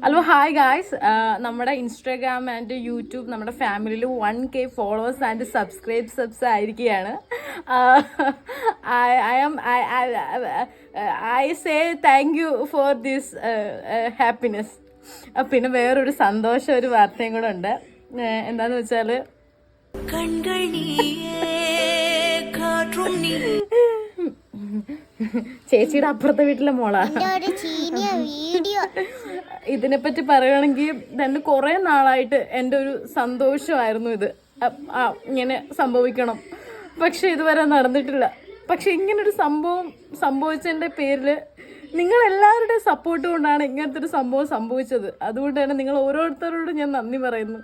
Hello hi guys, നമ്മുടെ Instagram and YouTube നമ്മുടെ ഫാമിലിയിൽ 1K ഫോളോവേഴ്സ് ആൻഡ് സബ്സ് ആയിരിക്കുകയാണ്. I say thank you for this happiness. പിന്നെ വേറൊരു സന്തോഷം, ഒരു വാർത്തയും കൂടെ ഉണ്ട്. എന്താന്ന് വെച്ചാൽ ചേച്ചിയുടെ അപ്പുറത്തെ വീട്ടിലെ മോളാ. ഇതിനെപ്പറ്റി പറയുകയാണെങ്കിൽ തന്നെ കുറേ നാളായിട്ട് എൻ്റെ ഒരു സന്തോഷമായിരുന്നു ഇത്. ഇങ്ങനെ സംഭവിക്കണം, പക്ഷെ ഇതുവരെ നടന്നിട്ടില്ല. പക്ഷെ ഇങ്ങനൊരു സംഭവം സംഭവിച്ചതിൻ്റെ പേരിൽ നിങ്ങളെല്ലാവരുടെയും സപ്പോർട്ട് കൊണ്ടാണ് ഇങ്ങനത്തെ ഒരു സംഭവം സംഭവിച്ചത്. അതുകൊണ്ട് തന്നെ നിങ്ങൾ ഓരോരുത്തരോടും ഞാൻ നന്ദി പറയുന്നു.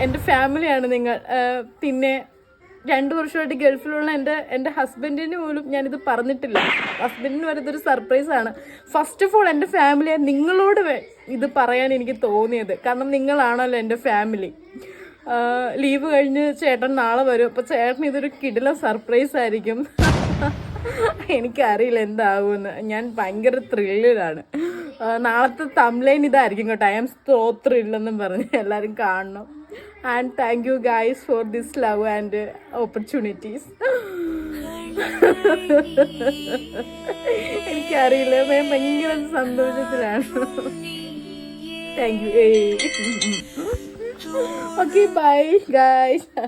എൻ്റെ ഫാമിലിയാണ് നിങ്ങൾ. പിന്നെ 2 വർഷമായിട്ട് ഗൾഫിലുള്ള എൻ്റെ ഹസ്ബൻഡിന് പോലും ഞാനിത് പറഞ്ഞിട്ടില്ല. ഹസ്ബൻഡിന് വരെ ഇതൊരു സർപ്രൈസാണ്. ഫസ്റ്റ് ഓഫ് ഓൾ എൻ്റെ ഫാമിലിയെ നിങ്ങളോട് ഇത് പറയാൻ എനിക്ക് തോന്നിയത്. കാരണം നിങ്ങളാണല്ലോ എൻ്റെ ഫാമിലി. ലീവ് കഴിഞ്ഞ് ചേട്ടൻ നാളെ വരും. അപ്പോൾ ചേട്ടൻ ഇതൊരു കിടില സർപ്രൈസ് ആയിരിക്കും. എനിക്കറിയില്ല എന്താകുമെന്ന്. ഞാൻ ഭയങ്കര ത്രില്ലിലാണ്. നാളത്തെ തംബ്ലൈൻ ഇതായിരിക്കും കേട്ടോ, ഐ ആം സോ ത്രില്ലെന്നും പറഞ്ഞ് എല്ലാവരും കാണണം. And thank you guys for this love and opportunities. എനിക്കറിയില്ല, ഞാൻ ഭയങ്കര സന്തോഷത്തിലാണ്. Thank you. Okay, bye guys.